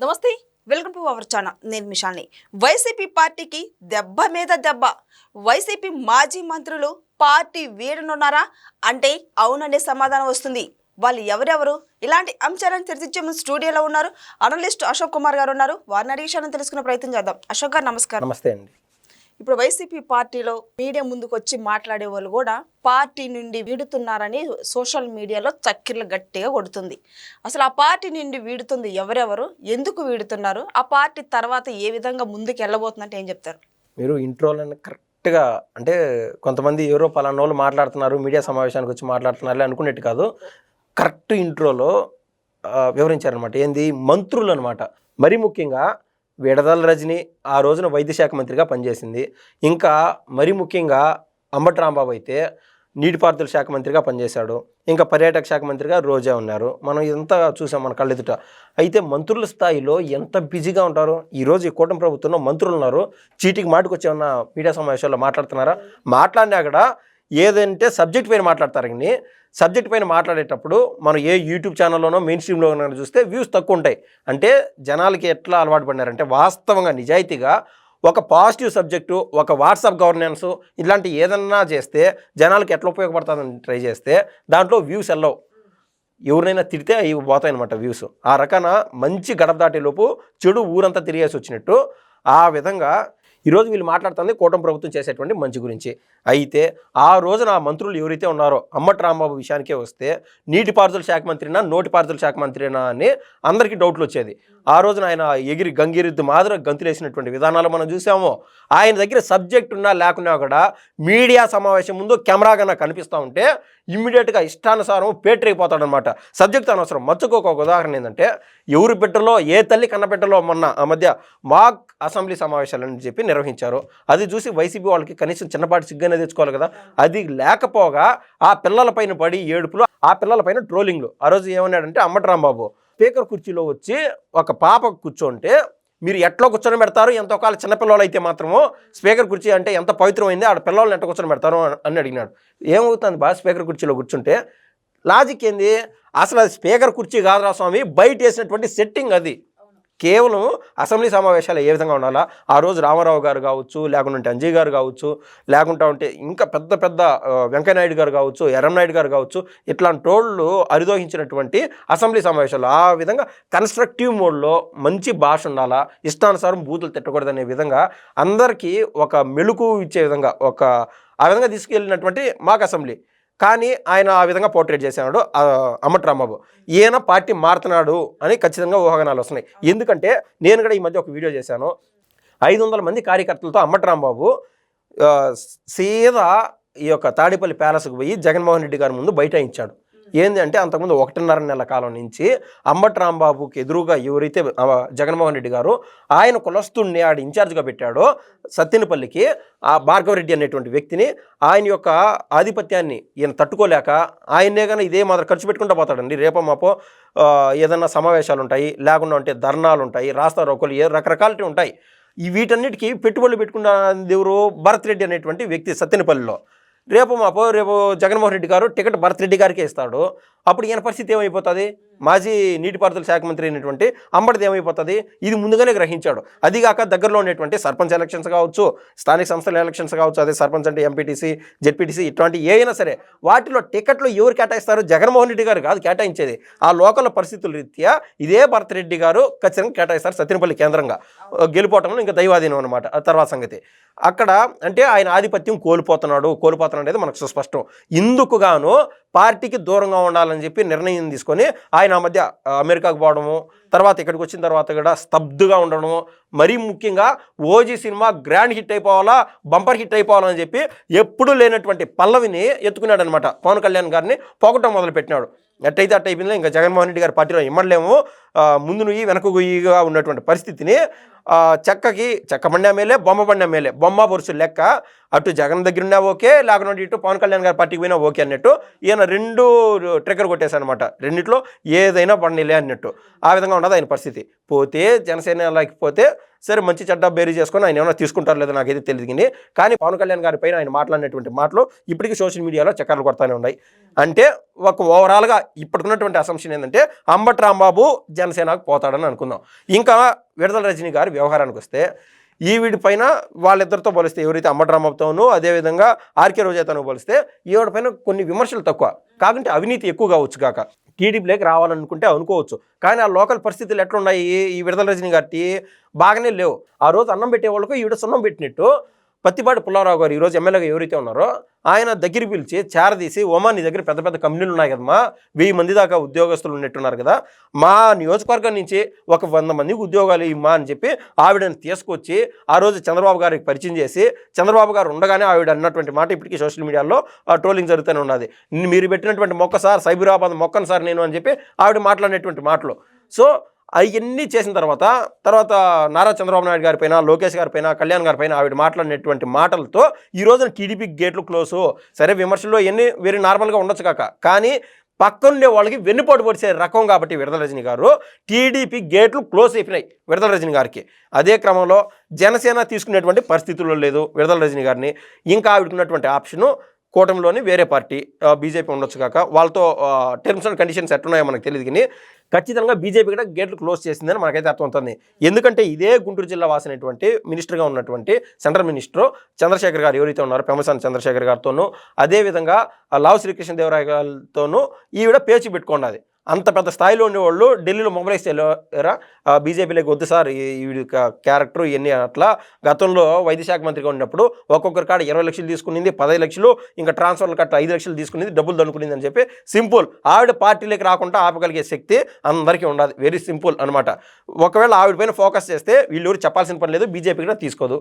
నమస్తే, welcome to our channel. నేను మిషాల్ని. YCP పార్టీకి దెబ్బ మీద దెబ్బ. వైసీపీ మాజీ మంత్రులు పార్టీ వీడనున్నారా అంటే అవుననే సమాధానం వస్తుంది. వాళ్ళు ఎవరెవరు? ఇలాంటి అంశాలను చర్చించే ముందు స్టూడియోలో ఉన్నారు అనలిస్ట్ అశోక్ కుమార్ గారు ఉన్నారు. వారిని అడిగి తెలుసుకునే ప్రయత్నం చేద్దాం. అశోక్ గారు నమస్కారం. నమస్తే అండి. ఇప్పుడు వైసీపీ పార్టీలో మీడియా ముందుకు వచ్చి మాట్లాడే వాళ్ళు కూడా పార్టీ నుండి వీడుతున్నారని సోషల్ మీడియాలో చక్కెర్లు గట్టిగా కొడుతుంది. అసలు ఆ పార్టీ నుండి వీడుతుంది ఎవరెవరు, ఎందుకు వీడుతున్నారు, ఆ పార్టీ తర్వాత ఏ విధంగా ముందుకు వెళ్ళబోతుందంటే ఏం చెప్తారు? మీరు ఇంట్రోలను కరెక్ట్గా అంటే కొంతమంది ఎవరో పలానా వాళ్ళు మాట్లాడుతున్నారు, మీడియా సమావేశానికి వచ్చి మాట్లాడుతున్నారు అనుకునేట్టు కాదు, కరెక్ట్ ఇంట్రోలో వివరించారనమాట. ఏంది మంత్రులు అనమాట. మరీ ముఖ్యంగా విడదల రజని ఆ రోజున వైద్య శాఖ మంత్రిగా పనిచేసింది. ఇంకా మరీ ముఖ్యంగా అంబటి రాంబాబు అయితే నీటిపారుదల శాఖ మంత్రిగా పనిచేశాడు. ఇంకా పర్యాటక శాఖ మంత్రిగా రోజా ఉన్నారు. మనం ఇదంతా చూసాం మన కళ్ళెదుట. అయితే మంత్రుల స్థాయిలో ఎంత బిజీగా ఉంటారు. ఈరోజు ఈ కూటమి ప్రభుత్వంలో మంత్రులు ఉన్నారు. చీటికి మాటకు వచ్చి ఏమన్నా మీడియా సమావేశాల్లో మాట్లాడుతున్నారా? మాట్లాడినా కూడా ఏదంటే సబ్జెక్ట్ పైన మాట్లాడతారు. కానీ సబ్జెక్ట్ పైన మాట్లాడేటప్పుడు మనం ఏ యూట్యూబ్ ఛానల్లోనో మెయిన్ స్ట్రీమ్లో చూస్తే వ్యూస్ తక్కువ ఉంటాయి. అంటే జనాలకి ఎట్లా అలవాటు పడినారంటే వాస్తవంగా నిజాయితీగా ఒక పాజిటివ్ సబ్జెక్టు, ఒక వాట్సాప్ గవర్నెన్స్ ఇలాంటి ఏదన్నా చేస్తే జనాలకి ఎట్లా ఉపయోగపడుతుందని ట్రై చేస్తే దాంట్లో వ్యూస్ వెళ్ళవు. ఎవరినైనా తిడితే అవి పోతాయి అనమాట వ్యూస్. ఆ రకాన మంచి గడప దాటేలోపు చెడు ఊరంతా తిరిగేసి వచ్చినట్టు ఆ విధంగా ఈరోజు వీళ్ళు మాట్లాడుతుంది కూటమి ప్రభుత్వం చేసేటువంటి మంచి గురించి. అయితే ఆ రోజున ఆ మంత్రులు ఎవరైతే ఉన్నారో అంబటి రాంబాబు విషయానికే వస్తే నీటిపారుదల శాఖ మంత్రినా నోటిపారుదల శాఖ మంత్రినా అని అందరికీ డౌట్లు వచ్చేది. ఆ రోజున ఆయన ఎగిరి గంగిరెద్దు మాదిరి గంతులేసినటువంటి విధానాలు మనం చూసాము. ఆయన దగ్గర సబ్జెక్ట్ ఉన్నా లేకున్నా కూడా మీడియా సమావేశం ముందు కెమెరా కన్నా కనిపిస్తూ ఉంటే ఇమ్మీడియట్గా ఇష్టానుసారం పేటరైపోతాడనమాట. సబ్జెక్ట్ అనవసరం. మచ్చుకోక ఒక ఉదాహరణ ఏంటంటే ఎవరి బిడ్డలో ఏ తల్లి కన్నబిడ్డలో మొన్న ఆ మధ్య మాక్ అసెంబ్లీ సమావేశాలని చెప్పి నిర్వహించారు. అది చూసి వైసీపీ వాళ్ళకి కనీసం చిన్నపాటి సిగ్గనే తెచ్చుకోవాలి కదా. అది లేకపోగా ఆ పిల్లలపైన పడి ఏడుపులు, ఆ పిల్లలపైన ట్రోలింగ్లు. ఆ రోజు ఏమన్నాడంటే అంబటి రాంబాబు స్పీకర్ కుర్చీలో వచ్చి ఒక పాప కూర్చోంటే మీరు ఎట్లా కూర్చొని పెడతారు, ఎంతో కాలం చిన్నపిల్లలు అయితే మాత్రము స్పీకర్ కుర్చీ అంటే ఎంత పవిత్రమైంది, ఆడ పిల్లల్ని ఎట్లా కూర్చొని పెడతారు అని అడిగినాడు. ఏమవుతుంది బా స్పీకర్ కుర్చీలో కూర్చుంటే? లాజిక్ ఏంది? అసలు అది స్పీకర్ కుర్చీ కాదురా స్వామి, బయట వేసినటువంటి సెట్టింగ్ అది. కేవలం అసెంబ్లీ సమావేశాలు ఏ విధంగా ఉండాలా, ఆ రోజు రామారావు గారు కావచ్చు, లేకుంటే అంజయ్ గారు కావచ్చు, లేకుంటా ఉంటే ఇంకా పెద్ద పెద్ద వెంకయ్యనాయుడు గారు కావచ్చు, ఎర్రంనాయుడు గారు కావచ్చు, ఇట్లాంటి వాళ్ళు అరిదోహించినటువంటి అసెంబ్లీ సమావేశాలు ఆ విధంగా కన్స్ట్రక్టివ్ మోడ్లో మంచి భాష ఉండాలా, ఇష్టానుసారం బూతులు తిట్టకూడదనే విధంగా అందరికీ ఒక మెలుకు ఇచ్చే విధంగా ఆ విధంగా తీసుకెళ్ళినటువంటి మాక్ అసెంబ్లీ. కానీ ఆయన ఆ విధంగా పోర్ట్రేట్ చేశాడు అంబటి రాంబాబు. ఈయన పార్టీ మారుతున్నాడు అని ఖచ్చితంగా ఊహాగానాలు వస్తున్నాయి. ఎందుకంటే నేను కూడా ఈ మధ్య ఒక వీడియో చేశాను. 500 మంది కార్యకర్తలతో అంబటి రాంబాబు సీదా ఈ యొక్క తాడేపల్లి ప్యాలెస్కి పోయి జగన్మోహన్ రెడ్డి గారి ముందు బైఠాయించాడు. ఏంది అంటే అంతకుముందు 1.5 నెలల కాలం నుంచి అంబటి రాంబాబుకి ఎదురుగా ఎవరైతే జగన్మోహన్ రెడ్డి గారు ఆయన కులస్తుడిని ఆడ ఇన్ఛార్జ్గా పెట్టాడో సత్తెనపల్లికి, ఆ భార్గవరెడ్డి అనేటువంటి వ్యక్తిని, ఆయన యొక్క ఆధిపత్యాన్ని ఈయన తట్టుకోలేక ఆయన్నే కానీ ఇదే మాత్రం ఖర్చు పెట్టుకుంటూ పోతాడండి. రేపో మాపో ఏదన్నా సమావేశాలు ఉంటాయి, లేకుండా ఉంటే ధర్నాలు ఉంటాయి, రాస్తా రోకోలు రకరకాలవి ఉంటాయి. వీటన్నిటికీ పెట్టుబడులు పెట్టుకున్న ఎవరు? భరత్ రెడ్డి అనేటువంటి వ్యక్తి సత్తెనపల్లిలో. రేపు జగన్మోహన్ రెడ్డి గారు టికెట్ భరత్ రెడ్డి గారికే ఇస్తాడు. అప్పుడు ఈయన పరిస్థితి ఏమైపోతుంది? మాజీ నీటిపారుదల శాఖ మంత్రి అయినటువంటి అంబటిది ఏమైపోతుంది? ఇది ముందుగానే గ్రహించాడు. అదిగాక దగ్గరలో ఉండేటువంటి సర్పంచ్ ఎలక్షన్స్ కావచ్చు, స్థానిక సంస్థల ఎలక్షన్స్ కావచ్చు, అదే సర్పంచ్ అంటే ఎంపీటీసీ, జెడ్పీటీసీ ఇట్లాంటి ఏ అయినా సరే వాటిలో టికెట్లు ఎవరు కేటాయిస్తారు? జగన్మోహన్ రెడ్డి గారు కాదు కేటాయించేది. ఆ లోకల్ పరిస్థితుల రీత్యా ఇదే భరత్ రెడ్డి గారు ఖచ్చితంగా కేటాయిస్తారు. సత్తెనపల్లి కేంద్రంగా గెలిపోవటంలో ఇంకా దైవాధీనం అనమాట. ఆ తర్వాత సంగతి అక్కడ అంటే ఆయన ఆధిపత్యం కోల్పోతున్నాడు అనేది మనకు సుస్పష్టం. ఇందుకు గాను పార్టీకి దూరంగా ఉండాలని చెప్పి నిర్ణయం తీసుకొని ఆయన ఆ మధ్య అమెరికాకు పోవడము, తర్వాత ఇక్కడికి వచ్చిన తర్వాత కూడా స్తబ్దుగా ఉండడము, మరీ ముఖ్యంగా ఓజీ సినిమా గ్రాండ్ హిట్ అయిపోవాలా, బంపర్ హిట్ అయిపోవాలని చెప్పి ఎప్పుడూ లేనటువంటి పల్లవిని ఎత్తుకున్నాడు అనమాట. పవన్ కళ్యాణ్ గారిని పోగొట్టడం మొదలుపెట్టినాడు. ఎట్టయితే అట్ట అయిపోయిందో ఇంకా జగన్మోహన్ రెడ్డి గారి పార్టీలో ఇమ్మడలేము. ముందు నుయ్యి వెనక గుయ్యిగా ఉన్నటువంటి పరిస్థితిని చెక్క బండి మేలే, బొమ్మ బండి మేలే, బొమ్మ బొరుసు లెక్క అటు జగన్ దగ్గర ఉన్నా ఓకే, లేకుండా ఇటు పవన్ కళ్యాణ్ గారి పార్టీకి పోయినా ఓకే అన్నట్టు ఈయన 2 ట్రిగ్గర్ కొట్టేశానమాట. రెండిట్లో ఏదైనా బండిలే అన్నట్టు. ఆ విధంగా ఉన్నది ఆయన పరిస్థితి. పోతే జనసేనలోకి పోతే సరే మంచి చెడ్డ బేరీ చేసుకొని ఆయన ఏమైనా తీసుకుంటారు లేదో నాకైతే తెలియదు. కానీ పవన్ కళ్యాణ్ గారి పైన ఆయన మాట్లాడినటువంటి మాటలు ఇప్పటికీ సోషల్ మీడియాలో చక్కర్లు కొడతానే ఉన్నాయి. అంటే ఒక ఓవరాల్గా ఇప్పటికున్నటువంటి అసంప్షన్ ఏంటంటే అంబటి రాంబాబు జనసేనకు పోతాడని అనుకుందాం. ఇంకా విడుదల రజనీ గారి వ్యవహారానికి వస్తే ఈవిడిపైన వాళ్ళిద్దరితో పోలిస్తే ఎవరైతే అంబటరాంబాబుతోనూ అదేవిధంగా ఆర్కే రోజాతోనూ పోలిస్తే ఈవిడపైన కొన్ని విమర్శలు తక్కువ, కాకుంటే అవినీతి ఎక్కువ కావచ్చు కాక టీడీపీలోకి రావాలనుకుంటే అనుకోవచ్చు. కానీ ఆ లోకల్ పరిస్థితులు ఎట్లున్నాయి ఈ విడుదల రజనీ గారికి బాగానే లేవు. ఆ రోజు అన్నం పెట్టే వాళ్ళకు ఈవిడ సున్నం పెట్టినట్టు పత్తిపాటి పుల్లారావు గారు ఈరోజు ఎమ్మెల్యేగా ఎవరైతే ఉన్నారో ఆయన దగ్గర పిలిచి చేరదీసి నీ దగ్గర పెద్ద పెద్ద కంపెనీలు ఉన్నాయి కదమ్మా, 1000 మంది దాకా ఉద్యోగస్తులు ఉన్నట్టున్నారు కదా, మా నియోజకవర్గం నుంచి ఒక 100 మందికి ఉద్యోగాలు ఇమ్మా అని చెప్పి ఆవిడని తీసుకొచ్చి ఆ రోజు చంద్రబాబు గారికి పరిచయం చేసి చంద్రబాబు గారు ఉండగానే ఆవిడ అన్నటువంటి మాట ఇప్పటికీ సోషల్ మీడియాలో ట్రోలింగ్ జరుగుతూనే ఉన్నది. మీరు పెట్టినటువంటి మొక్క సార్, సైబరాబాద్ మొక్కను సార్ నేను అని చెప్పి ఆవిడ మాట్లాడినటువంటి మాటలు. సో అవన్నీ చేసిన తర్వాత నారా చంద్రబాబు నాయుడు గారిపైన, లోకేష్ గారిపైన, కళ్యాణ్ గారిపైన ఆవిడ మాట్లాడినటువంటి మాటలతో ఈ రోజున టీడీపీ గేట్లు క్లోజు. సరే విమర్శల్లో ఎన్ని వెరీ నార్మల్గా ఉండొచ్చు కాక, కానీ పక్కనుండే వాళ్ళకి వెన్నుపోటు పొడిచే రకం కాబట్టి విడుదల రజనీ గారు టీడీపీ గేట్లు క్లోజ్ అయిపోయినాయి విడుదల రజనీ గారికి. అదే క్రమంలో జనసేన తీసుకునేటువంటి పరిస్థితుల్లో లేదు విడుదల రజనీ గారిని. ఇంకా ఆవిడకున్నటువంటి ఆప్షను కూటమిలోని వేరే పార్టీ బీజేపీ ఉండొచ్చు కాక, వాళ్ళతో టర్మ్స్ అండ్ కండిషన్స్ ఎట్లున్నాయో మనకు తెలియదు, కానీ ఖచ్చితంగా బీజేపీ కూడా గేట్లు క్లోజ్ చేసిందని మనకైతే అర్థమవుతుంది. ఎందుకంటే ఇదే గుంటూరు జిల్లా వాసినటువంటి మినిస్టర్గా ఉన్నటువంటి సెంట్రల్ మినిస్టర్ చంద్రశేఖర్ గారు ఎవరైతే ఉన్నారో పెమ్మసాని చంద్రశేఖర్ గారితోనూ అదేవిధంగా లావు శ్రీకృష్ణదేవరాయ గారితోనూ ఈవిడ పేచి పెట్టుకున్నది. అంత పెద్ద స్థాయిలో ఉండేవాళ్ళు ఢిల్లీలో మొబైలైజ్ చేయలేరా బీజేపీలోకి వద్దు సార్ వీడి క్యారెక్టర్ ఇవన్నీ. అట్లా గతంలో వైద్య శాఖ మంత్రిగా ఉన్నప్పుడు ఒక్కొక్కరి కాడ 20 లక్షలు తీసుకునింది, 15 లక్షలు, ఇంకా ట్రాన్స్ఫర్లు కట్ట 5 లక్షలు తీసుకునింది, డబ్బులు దనుకునింది అని చెప్పి సింపుల్. ఆవిడ పార్టీలోకి రాకుండా ఆపగలిగే శక్తి అందరికీ ఉండదు, వెరీ సింపుల్ అనమాట. ఒకవేళ ఆవిడ పైన ఫోకస్ చేస్తే వీళ్ళు ఎవరు చెప్పాల్సిన పని లేదు, బీజేపీ కూడా తీసుకోదు.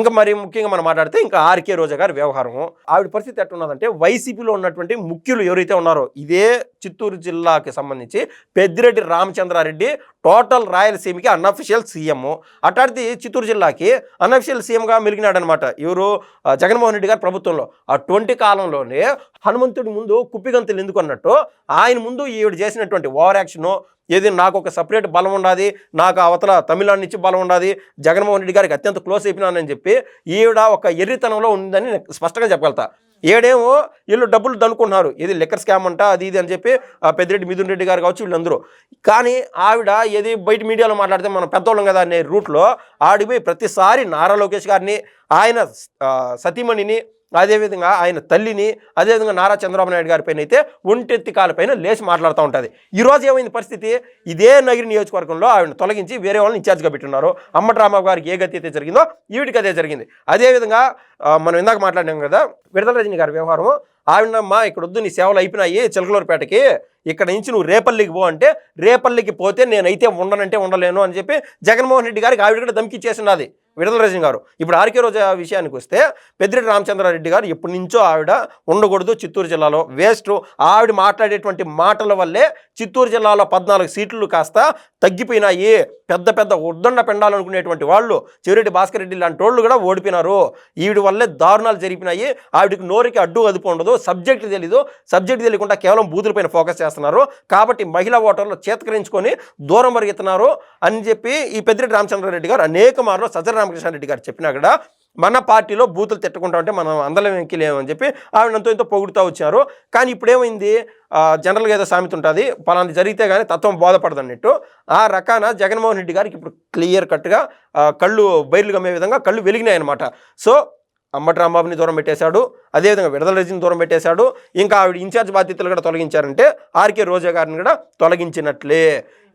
ఇంకా మరి ముఖ్యంగా మనం మాట్లాడితే ఇంకా ఆర్కే రోజా గారి వ్యవహారం, ఆవిడ పరిస్థితి ఎట్టున్నదంటే వైసీపీలో ఉన్నటువంటి ముఖ్యులు ఎవరైతే ఉన్నారో ఇదే చిత్తూరు జిల్లాకి సంబంధించి పెద్దిరెడ్డి రామచంద్రారెడ్డి టోటల్ రాయలసీమకి అన్అఫిషియల్ సీఎం, అట్లాంటిది చిత్తూరు జిల్లాకి అన్అఫిషియల్ సీఎంగా మెలిగినాడనమాట ఎవరు జగన్మోహన్ రెడ్డి గారి ప్రభుత్వంలో. అటువంటి కాలంలోనే హనుమంతుడి ముందు కుప్పిగంతులు ఎందుకు అన్నట్టు ఆయన ముందు ఈవిడ చేసినటువంటి ఓవర్ యాక్షను, ఏది నాకు ఒక సపరేట్ బలం ఉండాలి, నాకు అవతల తమిళనాడు నుంచి బలం ఉండాలి, జగన్మోహన్ రెడ్డి గారికి అత్యంత క్లోజ్ అయిపోయినానని చెప్పి ఈవిడ ఒక ఎర్రితనంలో ఉందని నేను స్పష్టంగా చెప్పగలుగుతా. ఏడేమో వీళ్ళు డబ్బులు దనుకుంటున్నారు, ఇది లిక్కర్ స్కామ్ అంట అది ఇది అని చెప్పి పెద్దిరెడ్డి మిథున్ రెడ్డి గారు కావచ్చు వీళ్ళందరూ. కానీ ఆవిడ ఏది బయట మీడియాలో మాట్లాడితే మనం పెద్దోళ్ళం కదా అనే రూట్లో ఆడిపోయి ప్రతిసారి నారా లోకేష్ గారిని, ఆయన సతీమణిని, అదేవిధంగా ఆయన తల్లిని, అదేవిధంగా నారా చంద్రబాబు నాయుడు గారి పైన అయితే ఒంటెత్తి కాలపైన లేచి మాట్లాడుతూ ఉంటుంది. ఈరోజు ఏమైంది పరిస్థితి, ఇదే నగిరి నియోజకవర్గంలో ఆవిడని తొలగించి వేరే వాళ్ళని ఇన్ఛార్జ్గా పెట్టున్నారు. అంబటరాంబాబు గారికి ఏ గతి అయితే జరిగిందో ఈవిడికి అదే జరిగింది. అదేవిధంగా మనం ఇందాక మాట్లాడినాం కదా విడుదల రజనీ గారి వ్యవహారం, ఆవిడమ్మా ఇక్కడ వద్దు నీ సేవలు అయిపోయినాయి చిలకలూరుపేటకి, ఇక్కడ నుంచి నువ్వు రేపల్లికి పో అంటే రేపల్లికి పోతే నేనైతే ఉండనంటే ఉండలేను అని చెప్పి జగన్మోహన్ రెడ్డి గారికి ఆవిడ కూడా ధమ్కిచ్చేసినది విడుదల రజనీ గారు. ఇప్పుడు ఆర్కే రోజా విషయానికి వస్తే పెద్దిరెడ్డి రామచంద్రారెడ్డి గారు ఎప్పటి నుంచో ఆవిడ ఉండకూడదు చిత్తూరు జిల్లాలో, వేస్ట్, ఆవిడ మాట్లాడేటువంటి మాటల వల్లే చిత్తూరు జిల్లాలో 14 సీట్లు కాస్త తగ్గిపోయినాయి. పెద్ద పెద్ద ఉద్దండ పెండాలనుకునేటువంటి వాళ్ళు చెవిరెడ్డి భాస్కర్ రెడ్డి లాంటి వాళ్ళు కూడా ఓడిపోయినారు. ఈవిడ వల్లే దారుణాలు జరిపినాయి. ఆవిడకి నోరికి అడ్డు అదుపు ఉండదు, సబ్జెక్ట్ తెలీదు, సబ్జెక్ట్ తెలియకుండా కేవలం బూతులపైన ఫోకస్ చేస్తున్నారు. కాబట్టి మహిళా ఓటర్లు చేతకరించుకొని దూరం పరిగెత్తున్నారు అని చెప్పి ఈ పెద్దిరెడ్డి రామచంద్రారెడ్డి గారు అనేక మార్లు సజ్జల రామకృష్ణారెడ్డి గారు చెప్పినా కూడా మన పార్టీలో బూతులు తిట్టుకుంటా ఉంటే మనం అందరం ఎక్కిలేమని చెప్పి ఆవిడంతో ఎంతో పొగుడుతూ వచ్చారు. కానీ ఇప్పుడేమైంది, జనరల్గా ఏదో సామెత ఉంటుంది, పలాంటి జరిగితే కానీ తత్వం బోధపడదు అన్నట్టు. ఆ రకాన జగన్మోహన్ రెడ్డి గారికి ఇప్పుడు క్లియర్ కట్గా కళ్ళు బయలు గమ్మే విధంగా కళ్ళు వెలిగినాయి అనమాట. సో అంబటరాంబాబుని దూరం పెట్టేశాడు, అదేవిధంగా విడుదల రజని దూరం పెట్టేశాడు. ఇంకా ఆవిడ ఇన్ఛార్జ్ బాధ్యతలు కూడా తొలగించారంటే ఆర్కే రోజా గారిని కూడా తొలగించినట్లే.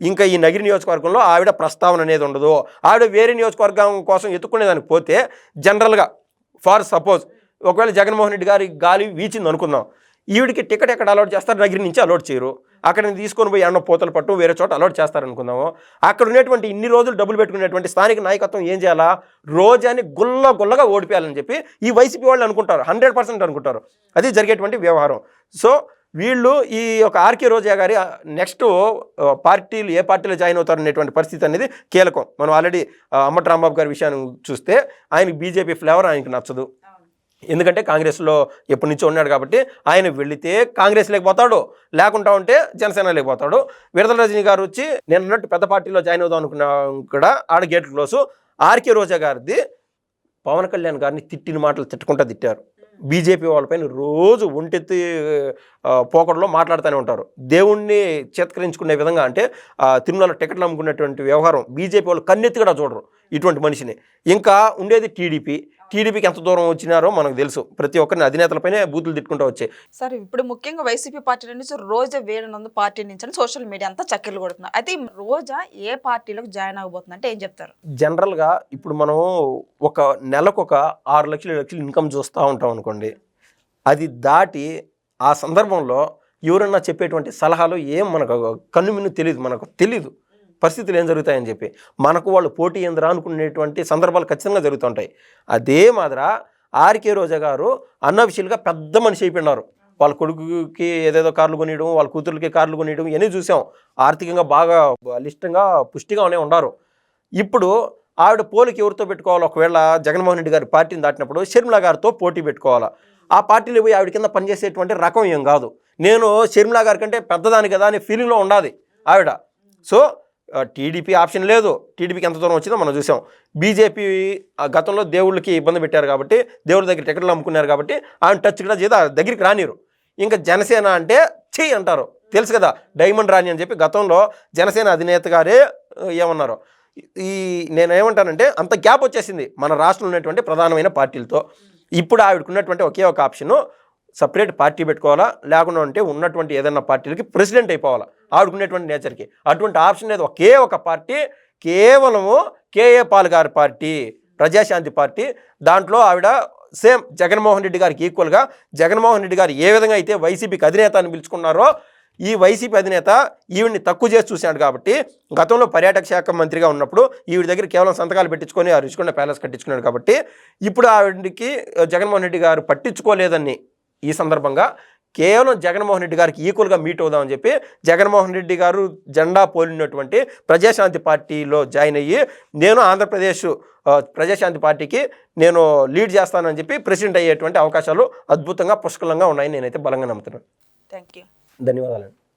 ఇంకా ఈ నగిరి నియోజకవర్గంలో ఆవిడ ప్రస్తావన అనేది ఉండదు. ఆవిడ వేరే నియోజకవర్గం కోసం ఎత్తుకునేదానికి పోతే జనరల్గా ఫార్ సపోజ్ ఒకవేళ జగన్మోహన్ రెడ్డి గారి గాలి వీచింది అనుకుందాం, ఈవిడికి టికెట్ ఎక్కడ అలౌట్ చేస్తారు, నగిరి నుంచి అలౌట్ చేయరు. అక్కడ తీసుకొని పోయి అన్న పోతలు పట్టు వేరే చోట అలౌట్ చేస్తారనుకుందాము. అక్కడ ఉన్నటువంటి ఇన్ని రోజులు డబ్బులు పెట్టుకునేటువంటి స్థానిక నాయకత్వం ఏం చేయాలా, రోజాని గుల్లగా ఓడిపోయాలని చెప్పి ఈ వైసీపీ వాళ్ళు అనుకుంటారు, 100% అనుకుంటారు. అది జరిగేటువంటి వ్యవహారం. సో వీళ్ళు ఈ యొక్క ఆర్కే రోజా గారి నెక్స్ట్ పార్టీలు ఏ పార్టీలో జాయిన్ అవుతారు అనేటువంటి పరిస్థితి అనేది కీలకం. మనం ఆల్రెడీ అంబటరాంబాబు గారి విషయాన్ని చూస్తే ఆయనకి బీజేపీ ఫ్లేవర్ ఆయనకి నచ్చదు, ఎందుకంటే కాంగ్రెస్లో ఎప్పటి నుంచో ఉన్నాడు కాబట్టి. ఆయన వెళితే కాంగ్రెస్ లేకపోతాడు, లేకుండా ఉంటే జనసేన లేకపోతాడు. విడుదల రజనీ గారు వచ్చి నేను అన్నట్టు పెద్ద పార్టీలో జాయిన్ అవుదాం అనుకున్నా కూడా ఆడ గేట్ క్లోజు. ఆర్కే రోజా గారిది పవన్ కళ్యాణ్ గారిని తిట్టిన మాటలు తిట్టుకుంటూ తిట్టారు. బీజేపీ వాళ్ళపైన రోజు ఒంటెత్తి పోకడలో మాట్లాడుతూనే ఉంటారు. దేవుణ్ణి చేత్కరించుకునే విధంగా అంటే తిరుమల టికెట్లు అమ్ముకునేటువంటి వ్యవహారం బీజేపీ వాళ్ళు కన్నెత్తి కూడా చూడరు ఇటువంటి మనిషిని. ఇంకా ఉండేది టీడీపీకి ఎంత దూరం వచ్చినారో మనకు తెలుసు. ప్రతి ఒక్కరిని అధినేతలపైనే బూతులు తిట్టుకుంటూ వచ్చాయి. సరే, ఇప్పుడు ముఖ్యంగా వైసీపీ పార్టీ నుంచి రోజా వేడనందు పార్టీ నుంచి అని సోషల్ మీడియా అంతా చక్కెర్లు కొడుతున్నారు. అయితే ఈ రోజా ఏ పార్టీలోకి జాయిన్ అవబోతుంది అంటే ఏం చెప్తారు? జనరల్గా ఇప్పుడు మనం ఒక నెలకు ఒక 6 లక్షలు 7 లక్షలు ఇన్కమ్ చూస్తూ ఉంటాం అనుకోండి. అది దాటి ఆ సందర్భంలో ఎవరన్నా చెప్పేటువంటి సలహాలు ఏం మనకు కన్ను మిన్ను తెలియదు పరిస్థితులు ఏం జరుగుతాయని చెప్పి. మనకు వాళ్ళు పోటీ ఏందిరా అనుకునేటువంటి సందర్భాలు ఖచ్చితంగా జరుగుతుంటాయి. అదే మాదిరా ఆర్కే రోజా గారు అన్అఫిషియల్గా పెద్ద మనిషి అయిపోయినారు. వాళ్ళ కొడుకుకి ఏదేదో కార్లు కొనియడం, వాళ్ళ కూతుర్లకి కార్లు కొనియడం ఇవన్నీ చూసాం. ఆర్థికంగా బాగా బలిష్టంగా పుష్టిగానే ఉన్నారు. ఇప్పుడు ఆవిడ పోలికి ఎవరితో పెట్టుకోవాలి? ఒకవేళ జగన్మోహన్ రెడ్డి గారి పార్టీని దాటినప్పుడు షర్మిలా గారితో పోటీ పెట్టుకోవాలా. ఆ పార్టీలో పోయి ఆవిడ కింద పనిచేసేటువంటి రకం ఏం కాదు. నేను షర్మిలా గారి కంటే పెద్దదాని కదా అనే ఫీలింగ్లో ఉండాలి ఆవిడ. సో టీడీపీ ఆప్షన్ లేదు. టీడీపీకి ఎంత దూరం వచ్చిందో మనం చూసాం. బీజేపీ గతంలో దేవుళ్ళకి ఇబ్బంది పెట్టారు కాబట్టి, దేవుళ్ళ దగ్గర టికెట్లు అమ్ముకున్నారు కాబట్టి ఆయన టచ్ కూడా చేత దగ్గరికి రానిరు. ఇంకా జనసేన అంటే చెయ్యి అంటారు, తెలుసు కదా, డైమండ్ రాణి అని చెప్పి గతంలో జనసేన అధినేత గారే ఏమన్నారు. నేనేమంటానంటే అంత గ్యాప్ వచ్చేసింది మన రాష్ట్రంలో ఉన్నటువంటి ప్రధానమైన పార్టీలతో. ఇప్పుడు ఆవిడకున్నటువంటి ఒకే ఒక ఆప్షను సపరేట్ పార్టీ పెట్టుకోవాలా, లేకుండా ఉంటే ఉన్నటువంటి ఏదైనా పార్టీలకి ప్రెసిడెంట్ అయిపోవాలా ఆవిడకునేటువంటి నేచర్కి. అటువంటి ఆప్షన్ లేదు. ఒకే ఒక పార్టీ, కేవలము కేఏ పాల్ గారి పార్టీ, ప్రజాశాంతి పార్టీ. దాంట్లో ఆవిడ సేమ్ జగన్మోహన్ రెడ్డి గారికి ఈక్వల్గా, జగన్మోహన్ రెడ్డి గారు ఏ విధంగా అయితే వైసీపీకి అధినేత అని పిలుచుకున్నారో ఈ వైసీపీ అధినేత ఈవిడ్ని తక్కువ చేసి చూశాడు. కాబట్టి గతంలో పర్యాటక శాఖ మంత్రిగా ఉన్నప్పుడు ఈవిడ దగ్గర కేవలం సంతకాలు పెట్టించుకొని ఆ రుచికొండ ప్యాలెస్ కట్టించుకున్నాడు. కాబట్టి ఇప్పుడు ఆవిడకి జగన్మోహన్ రెడ్డి గారు పట్టించుకోలేదని ఈ సందర్భంగా కేవలం జగన్మోహన్ రెడ్డి గారికి ఈక్వల్గా మీట్ అవుదామని చెప్పి జగన్మోహన్ రెడ్డి గారు జెండా పోలినటువంటి ప్రజాశాంతి పార్టీలో జాయిన్ అయ్యి నేను ఆంధ్రప్రదేశ్ ప్రజాశాంతి పార్టీకి నేను లీడ్ చేస్తానని చెప్పి ప్రెసిడెంట్ అయ్యేటువంటి అవకాశాలు అద్భుతంగా పుష్కలంగా ఉన్నాయని నేనైతే బలంగా నమ్ముతున్నాను. Thank you. ధన్యవాదాలు.